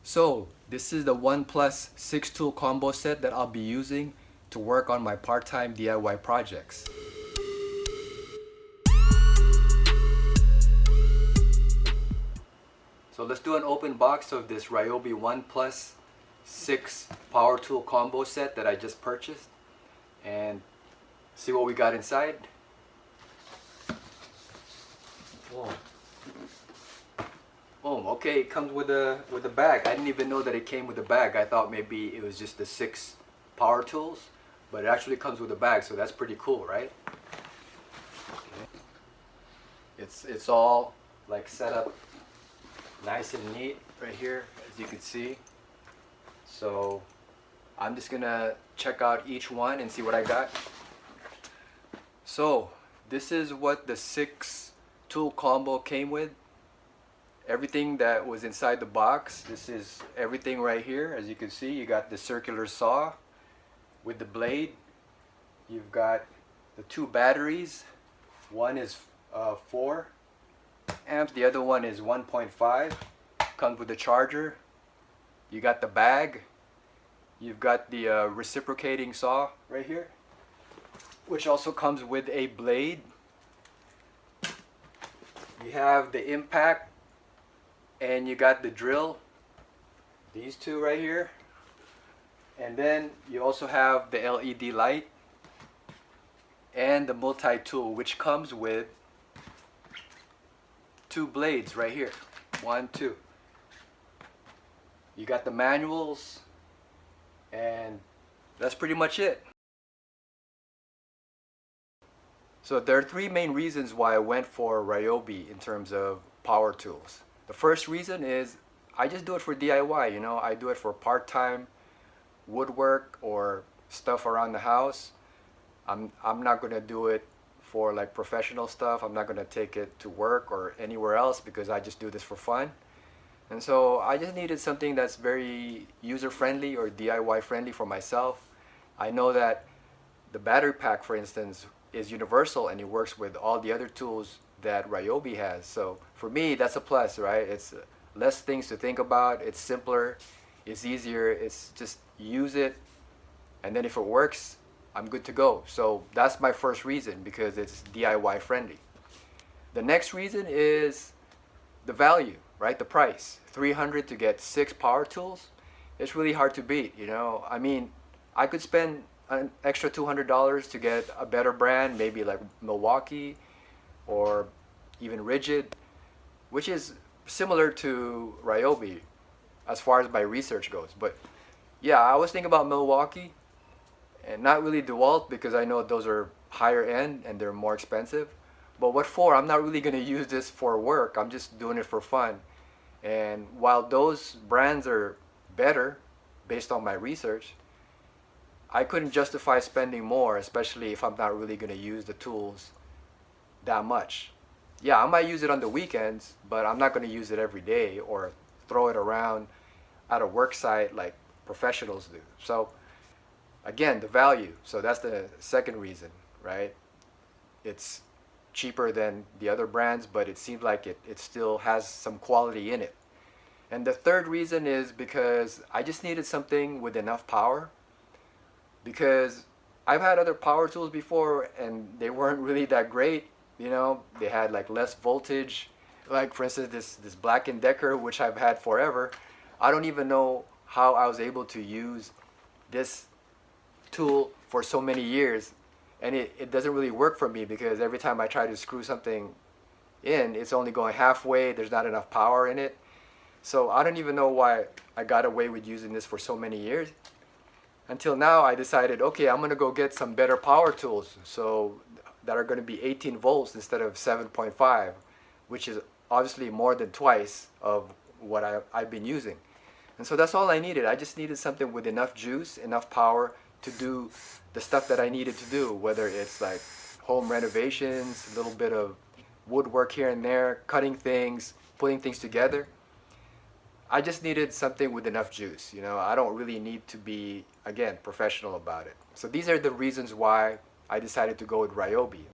So this is the OnePlus 6 tool combo set that I'll be using to work on my part-time DIY projects. So let's do an open box of this Ryobi OnePlus 6 power tool combo set that I just purchased and see what we got inside. Whoa. Oh, okay, it comes with a bag. I didn't even know that it came with a bag. I thought maybe it was just the 6 power tools, but it actually comes with a bag, so that's pretty cool, right? Okay. It's all like set up nice and neat right here, as you can see. So I'm just gonna check out each one and see what I got. So this is what the 6 tool combo came with. Everything that was inside the box. This is everything right here. As you can see, you got the circular saw with the blade. You've got the 2 batteries. One is 4 amps, the other one is 1.5. Comes with the charger. You got the bag. You've got the reciprocating saw right here, which also comes with a blade. You have the impact, and you got the drill, these 2 right here, and then you also have the LED light and the multi-tool, which comes with 2 blades right here. 1, 2. You got the manuals, and that's pretty much it. So there are 3 main reasons why I went for Ryobi in terms of power tools. The first reason is I just do it for DIY, you know. I do it for part-time woodwork or stuff around the house. I'm not gonna do it for like professional stuff. I'm not gonna take it to work or anywhere else because I just do this for fun. And so I just needed something that's very user-friendly or DIY-friendly for myself. I know that the battery pack, for instance, is universal and it works with all the other tools that Ryobi has. So for me, that's a plus, right? It's less things to think about. It's simpler. It's easier. It's just use it, and then if it works, I'm good to go. So that's my first reason, because it's DIY friendly. The next reason is the value, right? The price. $300 to get 6 power tools. It's really hard to beat, you know. I mean, I could spend an extra $200 to get a better brand, maybe like Milwaukee or even Rigid, which is similar to Ryobi as far as my research goes. But yeah, I was thinking about Milwaukee and not really DeWalt, because I know those are higher end and they're more expensive. But what for? I'm not really going to use this for work. I'm just doing it for fun. And while those brands are better based on my research, I couldn't justify spending more, especially if I'm not really going to use the tools that much. Yeah, I might use it on the weekends, but I'm not going to use it every day or throw it around at a work site like professionals do. So again, the value. So that's the second reason, right? It's cheaper than the other brands, but it seems like it still has some quality in it. And the third reason is because I just needed something with enough power, because I've had other power tools before and they weren't really that great. You know, they had like less voltage. Like for instance, this Black & Decker, which I've had forever. I don't even know how I was able to use this tool for so many years, and it doesn't really work for me, because every time I try to screw something in, it's only going halfway. There's not enough power in it. So I don't even know why I got away with using this for so many years. Until now, I decided, okay, I'm gonna go get some better power tools, so that are gonna be 18 volts instead of 7.5, which is obviously more than twice of what I've been using. And so that's all I needed. I just needed something with enough juice, enough power to do the stuff that I needed to do, whether it's like home renovations, a little bit of woodwork here and there, cutting things, putting things together. I just needed something with enough juice, you know. I don't really need to be, again, professional about it. So these are the reasons why I decided to go with Ryobi.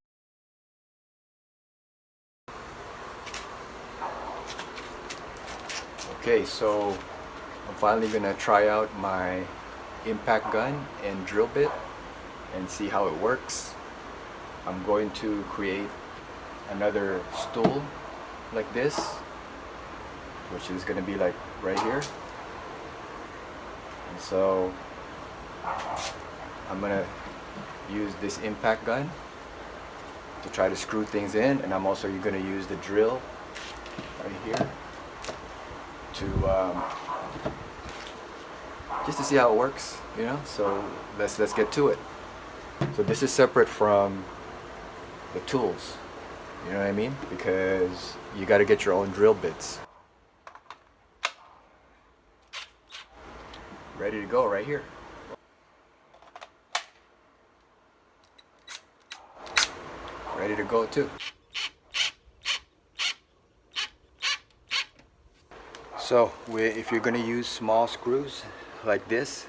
Okay, so I'm finally gonna try out my impact gun and drill bit and see how it works. I'm going to create another stool like this, which is gonna be like right here. And so I'm gonna use this impact gun to try to screw things in, and I'm also gonna use the drill right here to just to see how it works, you know. So let's get to it. So this is separate from the tools, you know what I mean? Because you got to get your own drill bits. Ready to go right here. Ready to go too. So if you're going to use small screws like this,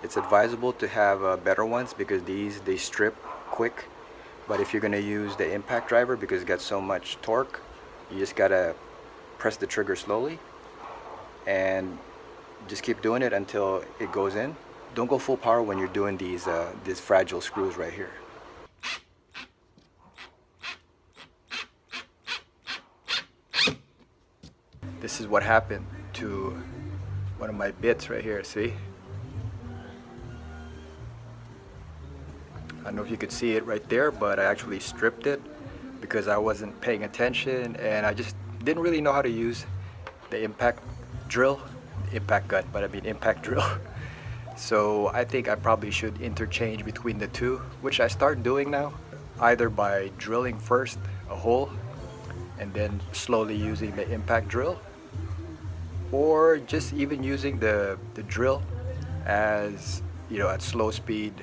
it's advisable to have better ones because they strip quick. But if you're going to use the impact driver, because it's got so much torque, you just got to press the trigger slowly and just keep doing it until it goes in. Don't go full power when you're doing these fragile screws right here. This is what happened to one of my bits right here, see? I don't know if you could see it right there, but I actually stripped it because I wasn't paying attention and I just didn't really know how to use the impact drill, impact gun, but I mean impact drill. So I think I probably should interchange between the two, which I start doing now, either by drilling first a hole and then slowly using the impact drill, or just even using the drill as, you know, at slow speed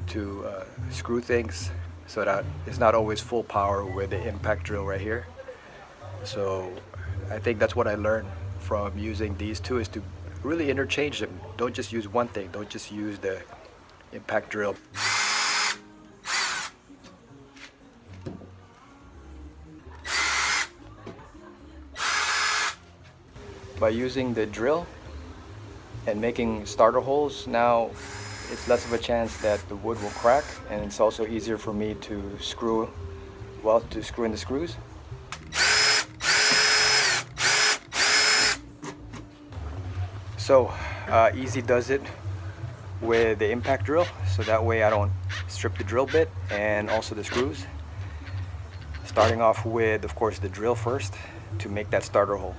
to screw things so that it's not always full power with the impact drill right here. So I think that's what I learned from using these two, is to really interchange them. Don't just use one thing. Don't just use the impact drill. By using the drill and making starter holes, now it's less of a chance that the wood will crack, and it's also easier for me to screw in the screws. So easy does it with the impact drill, so that way I don't strip the drill bit and also the screws. Starting off with, of course, the drill first to make that starter hole.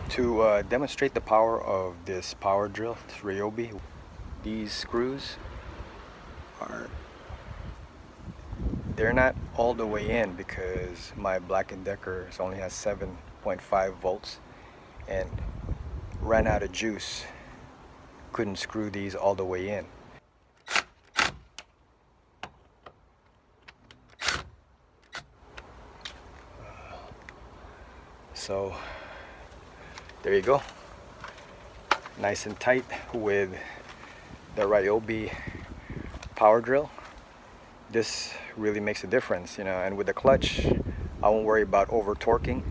To demonstrate the power of this power drill, this Ryobi, these screws they're not all the way in because my Black & Decker only has 7.5 volts and ran out of juice. Couldn't screw these all the way in. So there you go, nice and tight with the Ryobi power drill. This really makes a difference, you know, and with the clutch I won't worry about over torquing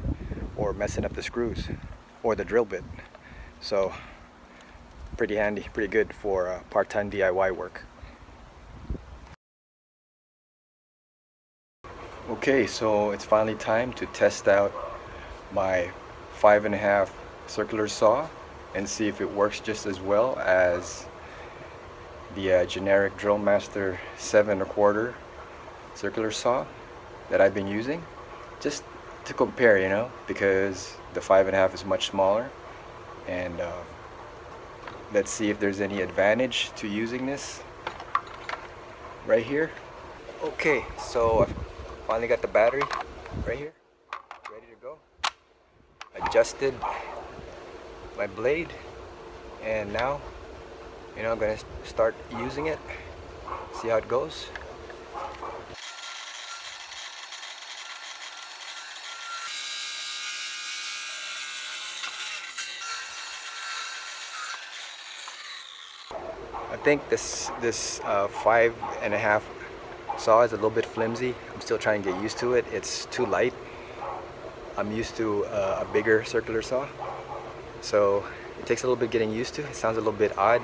or messing up the screws or the drill bit. So pretty handy, pretty good for part-time DIY work. Okay, so it's finally time to test out my 5.5 circular saw and see if it works just as well as the generic Drill Master 7.25 circular saw that I've been using, just to compare, you know, because the 5.5 is much smaller, and let's see if there's any advantage to using this right here. Okay, so I finally got the battery right here, ready to go. Adjusted my blade, and now, you know, I'm gonna start using it, see how it goes. I think this 5.5 saw is a little bit flimsy. I'm still trying to get used to it. It's too light. I'm used to a bigger circular saw, so it takes a little bit getting used to. It sounds a little bit odd,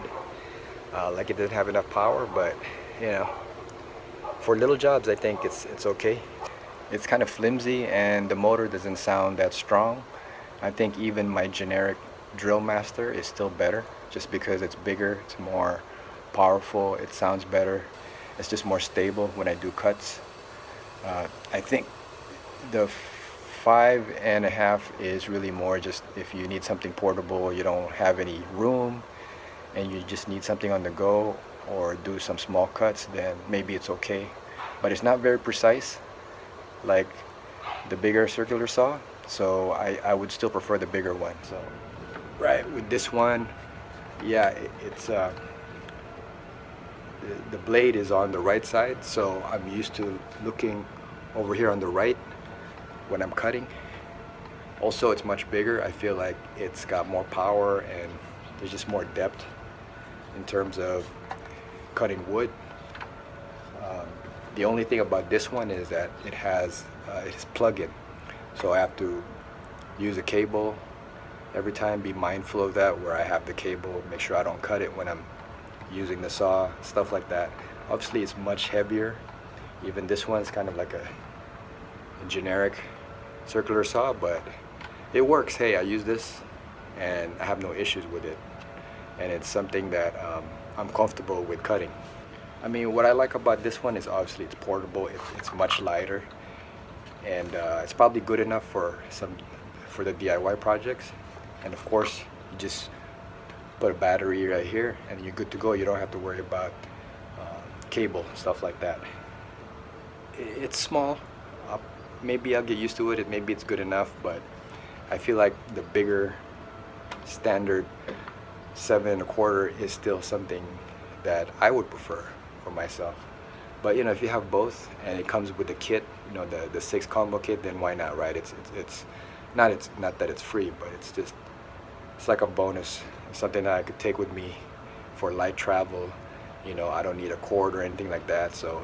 like it doesn't have enough power, but you know, for little jobs I think it's okay. It's kind of flimsy and the motor doesn't sound that strong. I think even my generic Drill Master is still better just because it's bigger, it's more powerful, it sounds better, it's just more stable when I do cuts. I think the 5.5 is really more just if you need something portable, you don't have any room and you just need something on the go or do some small cuts, then maybe it's okay. But it's not very precise like the bigger circular saw, so I would still prefer the bigger one. So right, with this one, yeah, it's the blade is on the right side, so I'm used to looking over here on the right when I'm cutting. Also, it's much bigger. I feel like it's got more power and there's just more depth in terms of cutting wood. The only thing about this one is that it has it's plug-in, so I have to use a cable every time. Be mindful of that, where I have the cable, make sure I don't cut it when I'm using the saw, stuff like that. Obviously it's much heavier. Even this one's kind of like a generic circular saw, but it works. Hey, I use this and I have no issues with it, and it's something that I'm comfortable with cutting. I mean, what I like about this one is obviously it's portable, it's much lighter, and it's probably good enough for the DIY projects. And of course, you just put a battery right here and you're good to go. You don't have to worry about cable, stuff like that. It's small. Maybe I'll get used to it, maybe it's good enough, but I feel like the bigger standard 7.25 is still something that I would prefer for myself. But you know, if you have both and it comes with the kit, you know, the 6 combo kit, then why not, right? It's not that it's free, but it's like a bonus, something that I could take with me for light travel. You know, I don't need a cord or anything like that, so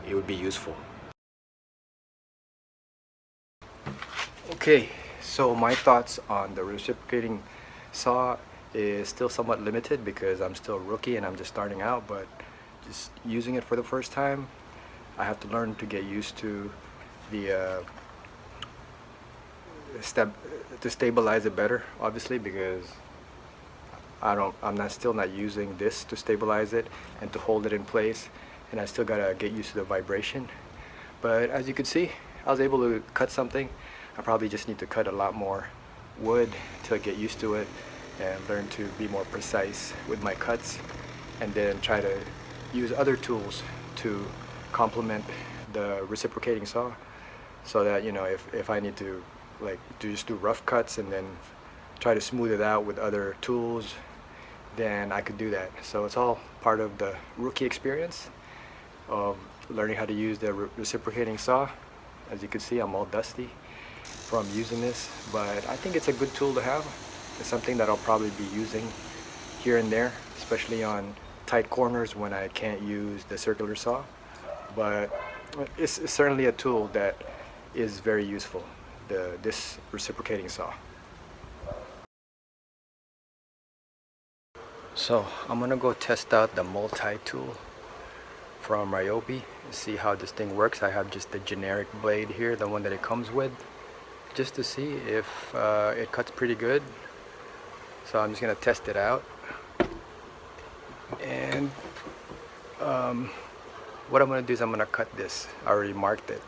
it would be useful. Okay, so my thoughts on the reciprocating saw is still somewhat limited because I'm still a rookie and I'm just starting out, but just using it for the first time, I have to learn to get used to the to stabilize it better, obviously, because I'm still not using this to stabilize it and to hold it in place, and I still gotta get used to the vibration. But as you can see, I was able to cut something. I probably just need to cut a lot more wood to get used to it and learn to be more precise with my cuts, and then try to use other tools to complement the reciprocating saw, so that, you know, if I need to just do rough cuts and then try to smooth it out with other tools, then I could do that. So it's all part of the rookie experience of learning how to use the reciprocating saw. As you can see, I'm all dusty from using this, but I think it's a good tool to have. It's something that I'll probably be using here and there, especially on tight corners when I can't use the circular saw. But it's certainly a tool that is very useful, this reciprocating saw. So I'm gonna go test out the multi-tool from Ryobi, see how this thing works. I have just the generic blade here, the one that it comes with, just to see if it cuts pretty good. So I'm just gonna test it out. And what I'm gonna do is I'm gonna cut this. I already marked it,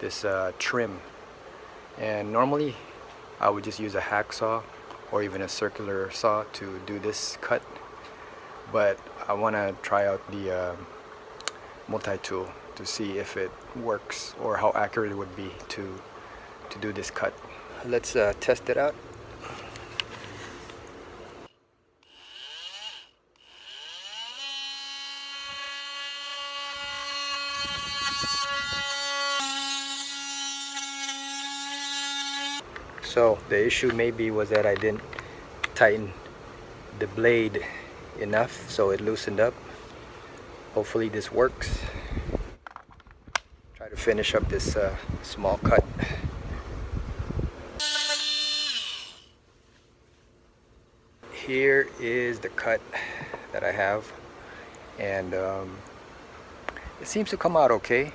this trim. And normally I would just use a hacksaw or even a circular saw to do this cut, but I want to try out the multi-tool to see if it works or how accurate it would be to do this cut. Let's test it out. So the issue maybe was that I didn't tighten the blade enough, so it loosened up. Hopefully this works. Try to finish up this small cut. Here is the cut that I have, and it seems to come out okay.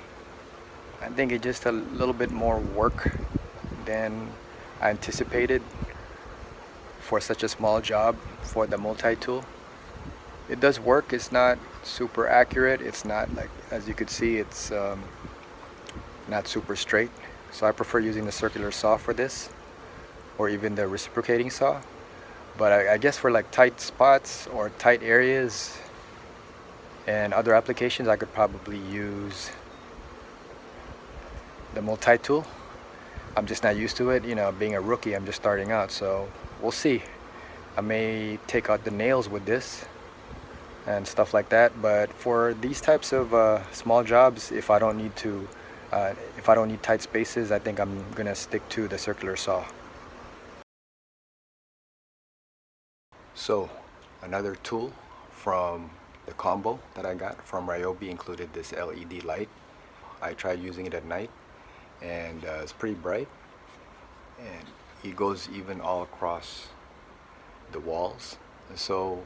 I think it's just a little bit more work than I anticipated for such a small job for the multi-tool. It does work. It's not super accurate. It's not like, as you could see, it's not super straight. So I prefer using the circular saw for this, or even the reciprocating saw. But I guess for like tight spots or tight areas and other applications, I could probably use the multi-tool. I'm just not used to it, you know, being a rookie. I'm just starting out, so we'll see. I may take out the nails with this and stuff like that, but for these types of small jobs, if I don't need tight spaces, I think I'm gonna stick to the circular saw. So another tool from the combo that I got from Ryobi included this LED light. I tried using it at night, and it's pretty bright, and it goes even all across the walls. And so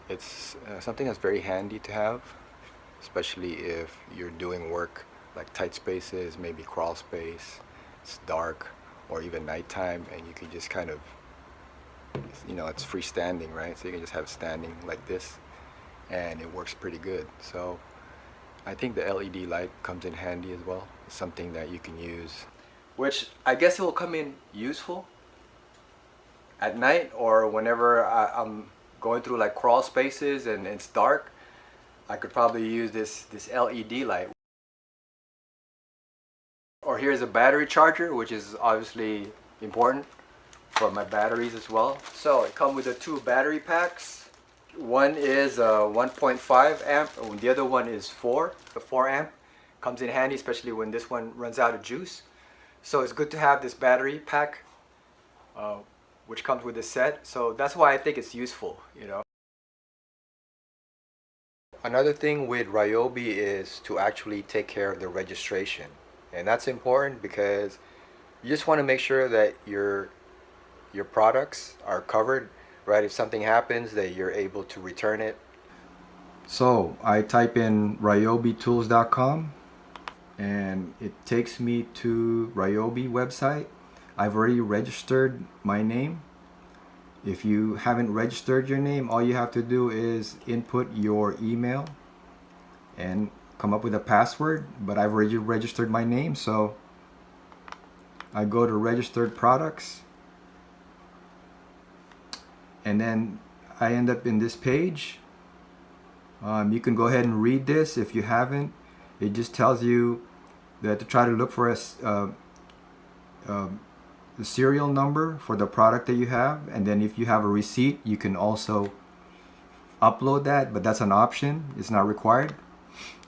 it's something that's very handy to have, especially if you're doing work like tight spaces, maybe crawl space, it's dark, or even nighttime, and you can just kind of, you know, it's freestanding, right? So you can just have it standing like this, and it works pretty good. So I think the LED light comes in handy as well. It's something that you can use, which I guess it will come in useful at night, or whenever I'm going through like crawl spaces and it's dark. I could probably use this LED light. Or here's a battery charger, which is obviously important for my batteries as well. So it comes with the two battery packs. One is 1.5 amp, and the other one is 4. The 4 amp comes in handy, especially when this one runs out of juice. So it's good to have this battery pack, which comes with this set. So that's why I think it's useful, you know. Another thing with Ryobi is to actually take care of the registration. And that's important because you just want to make sure that your products are covered, right? If something happens, that you're able to return it. So I type in ryobitools.com and it takes me to Ryobi website. I've already registered my name. If you haven't registered your name, all you have to do is input your email and come up with a password, but I've already registered my name, so I go to registered products, and then I end up in this page. You can go ahead and read this if you haven't. It just tells you that to try to look for the serial number for the product that you have, and then if you have a receipt, you can also upload that, but that's an option. It's not required.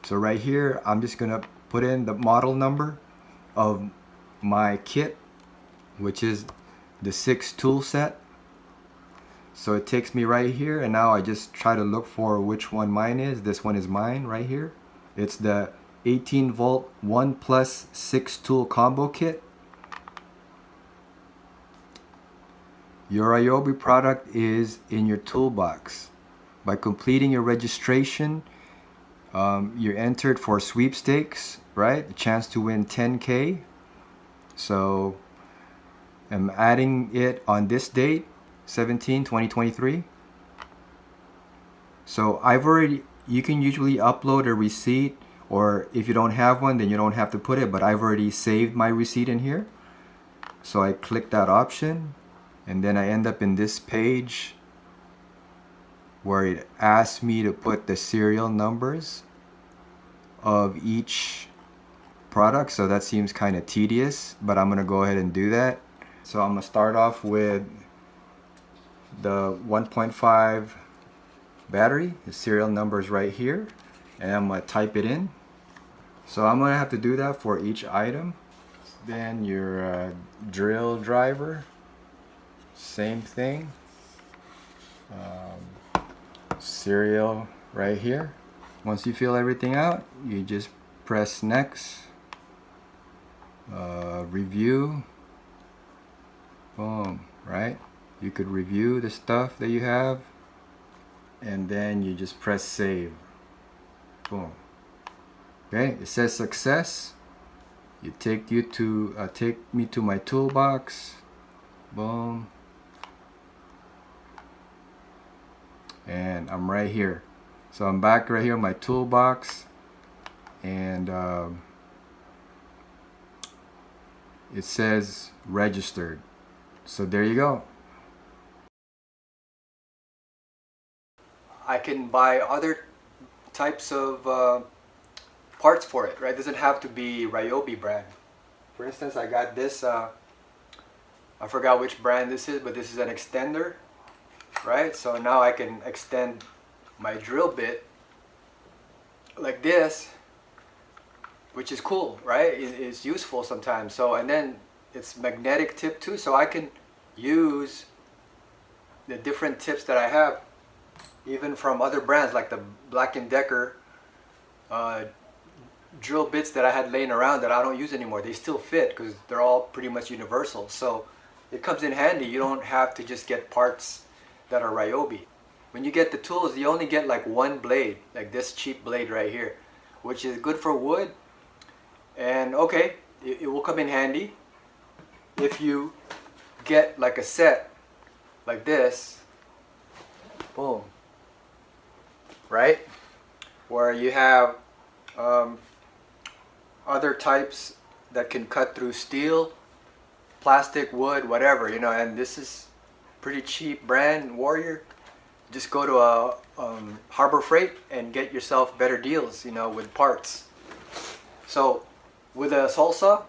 So right here, I'm just gonna put in the model number of my kit, which is the 6 tool set. So it takes me right here, and now I just try to look for which one mine is. This one is mine right here. It's the 18 volt 1 plus 6 tool combo kit. Your Ryobi product is in your toolbox. By completing your registration, you're entered for sweepstakes, right? A chance to win 10K. So I'm adding it on this date, 17/2023. So you can usually upload a receipt, or if you don't have one, then you don't have to put it, but I've already saved my receipt in here. So I click that option, and then I end up in this page where it asks me to put the serial numbers of each product. So that seems kind of tedious, but I'm gonna go ahead and do that. So I'm gonna start off with the 1.5 battery. The serial number is right here, and I'm gonna type it in. So I'm gonna have to do that for each item. Then your drill driver, same thing. Serial right here. Once you fill everything out, you just press next, review. Boom, right? You could review the stuff that you have, and then you just press save. Boom. Okay, it says success. You take me to my toolbox. Boom. And I'm right here. So I'm back right here in my toolbox, and it says registered. So there you go. I can buy other types of parts for it, right? It doesn't have to be Ryobi brand. For instance, I got this, I forgot which brand this is, but this is an extender, right? So now I can extend my drill bit like this, which is cool, right? It's useful sometimes. So, and then it's magnetic tip too, so I can use the different tips that I have, even from other brands like the Black & Decker drill bits that I had laying around that I don't use anymore. They still fit because they're all pretty much universal. So it comes in handy. You don't have to just get parts that are Ryobi. When you get the tools, you only get like one blade, like this cheap blade right here, which is good for wood. And okay, it will come in handy if you get like a set like this. Boom. Right? Where you have other types that can cut through steel, plastic, wood, whatever, you know, and this is pretty cheap brand, Warrior. Just go to a Harbor Freight and get yourself better deals, you know, with parts. So with a saw saw,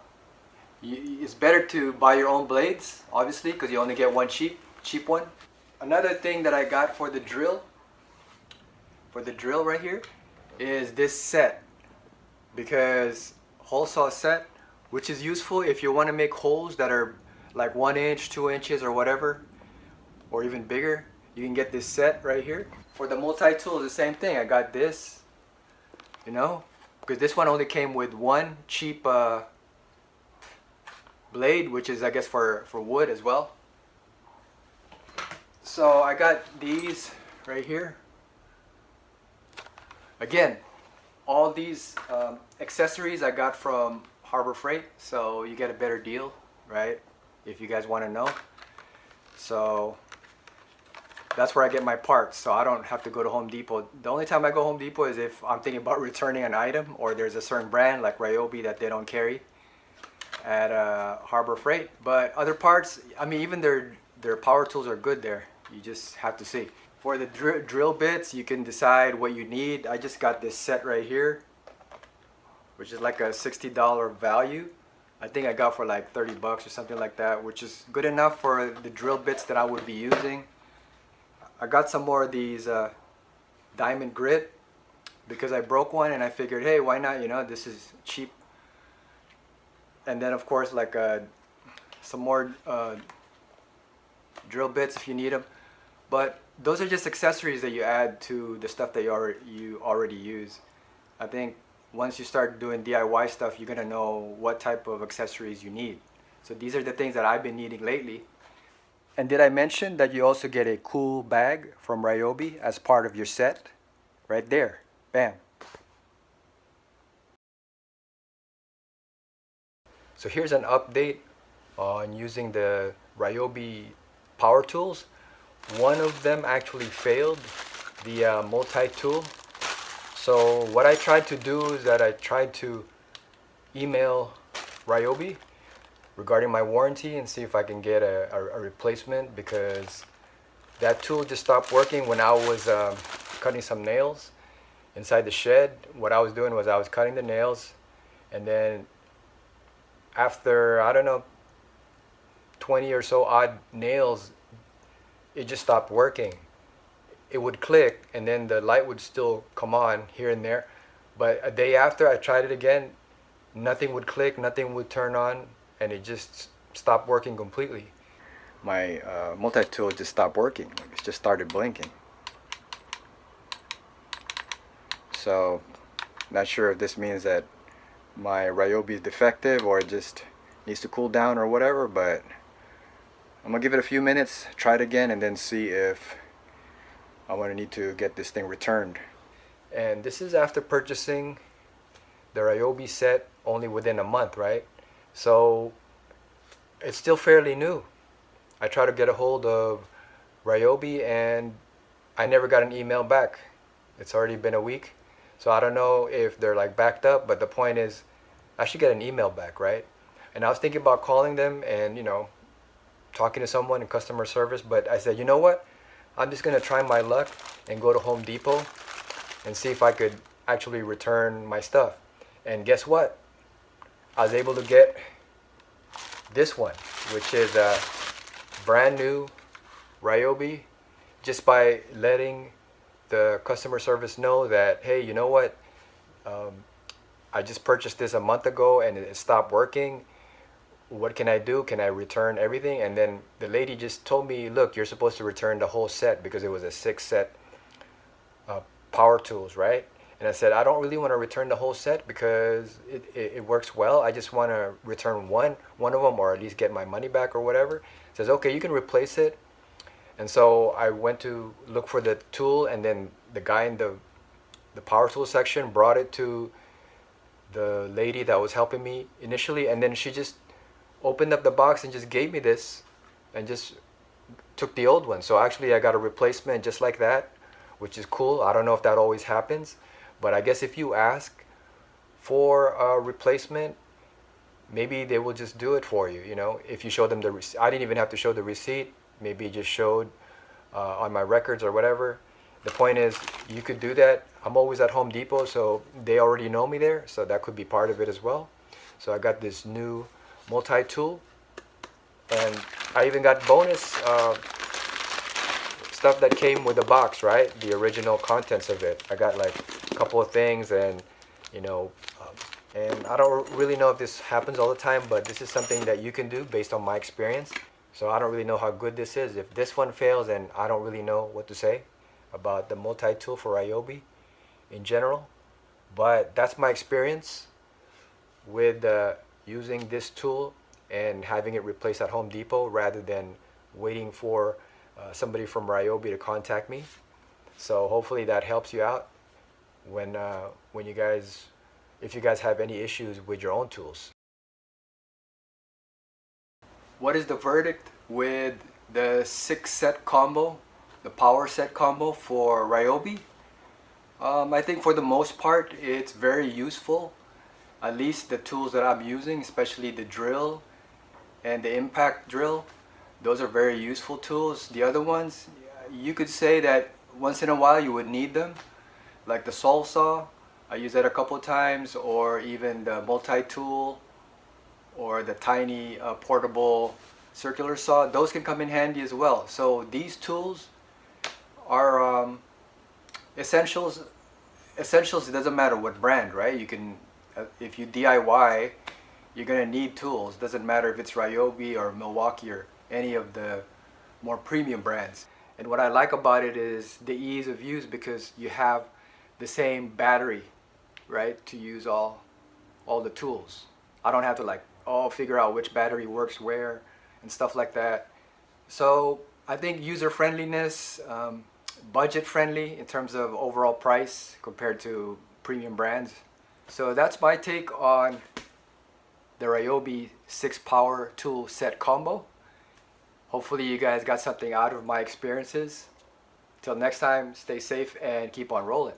it's better to buy your own blades, obviously, because you only get one cheap one. Another thing that I got for the drill right here, is this set, because hole saw set, which is useful if you want to make holes that are like 1 inch, 2 inches, or whatever, or even bigger. You can get this set right here. For the multi-tool, the same thing. I got this, you know, because this one only came with one cheap blade, which is, I guess, for wood as well. So I got these right here. Again, all these accessories I got from Harbor Freight, so you get a better deal, right? If you guys want to know. So that's where I get my parts, so I don't have to go to Home Depot. The only time I go Home Depot is if I'm thinking about returning an item, or there's a certain brand like Ryobi that they don't carry at Harbor Freight. But other parts, I mean, even their power tools are good there. You just have to see. For the drill bits, you can decide what you need. I just got this set right here, which is like a $60 value. I think I got for like 30 bucks or something like that, which is good enough for the drill bits that I would be using. I got some more of these diamond grit because I broke one, and I figured, hey, why not, you know, this is cheap. And then of course, like some more drill bits if you need them. But those are just accessories that you add to the stuff that you already use. I think once you start doing DIY stuff, you're gonna know what type of accessories you need. So these are the things that I've been needing lately. And did I mention that you also get a cool bag from Ryobi as part of your set? Right there. Bam. So here's an update on using the Ryobi power tools. One of them actually failed, the multi-tool. So what I tried to do is that I tried to email Ryobi regarding my warranty and see if I can get a replacement, because that tool just stopped working when I was cutting some nails inside the shed. What I was doing was I was cutting the nails, and then after, I don't know, 20 or so odd nails, it just stopped working. It would click, and then the light would still come on here and there. But a day after I tried it again, nothing would click, nothing would turn on, and it just stopped working completely. My multi-tool just stopped working. It just started blinking. So, not sure if this means that my Ryobi is defective or it just needs to cool down or whatever, but I'm gonna give it a few minutes, try it again, and then see if I'm gonna need to get this thing returned. And this is after purchasing the Ryobi set only within a month, right? So it's still fairly new. I tried to get a hold of Ryobi and I never got an email back. It's already been a week. So I don't know if they're like backed up, but the point is I should get an email back, right? And I was thinking about calling them and, talking to someone in customer service, but I said, you know what? I'm just gonna try my luck and go to Home Depot and see if I could actually return my stuff. And guess what? I was able to get this one, which is a brand new Ryobi, just by letting the customer service know that, hey, you know what? I just purchased this a month ago and it stopped working. What can I do? Can I return everything? And then the lady just told me, look, you're supposed to return the whole set because it was a 6-set power tools, right? And I said, I don't really want to return the whole set because it works well. I just want to return one of them, or at least get my money back or whatever. Says, okay, you can replace it. And so I went to look for the tool, and then the guy in the power tool section brought it to the lady that was helping me initially, and then she just opened up the box and just gave me this and just took the old one. So actually I got a replacement just like that, which is cool. I don't know if that always happens, but I guess if you ask for a replacement, maybe they will just do it for you, if you show them the receipt. I didn't even have to show the receipt. Maybe it just showed on my records or whatever. The point is, you could do that. I'm always at Home Depot, so they already know me there, so that could be part of it as well. So I got this new multi-tool, and I even got bonus stuff that came with the box, right? The original contents of it. I got like a couple of things, and and I don't really know if this happens all the time, but this is something that you can do based on my experience. So I don't really know how good this is. If this one fails, then I don't really know what to say about the multi-tool for Ryobi in general. But that's my experience with using this tool and having it replaced at Home Depot rather than waiting for somebody from Ryobi to contact me. So hopefully that helps you out when if you guys have any issues with your own tools. What is the verdict with the 6-set combo, the power set combo for Ryobi? I think for the most part it's very useful. At least the tools that I'm using, especially the drill and the impact drill, those are very useful tools. The other ones, you could say that once in a while you would need them, like the saw saw. I use that a couple times, or even the multi-tool, or the tiny portable circular saw. Those can come in handy as well. So these tools are essentials. Essentials, it doesn't matter what brand, right? You can, if you DIY, you're gonna need tools. Doesn't matter if it's Ryobi or Milwaukee or any of the more premium brands. And what I like about it is the ease of use, because you have the same battery, right, to use all the tools. I don't have to figure out which battery works where and stuff like that. So I think user friendliness, budget friendly in terms of overall price compared to premium brands. So that's my take on the Ryobi 6 power tool set combo. Hopefully you guys got something out of my experiences. Till next time, stay safe and keep on rolling.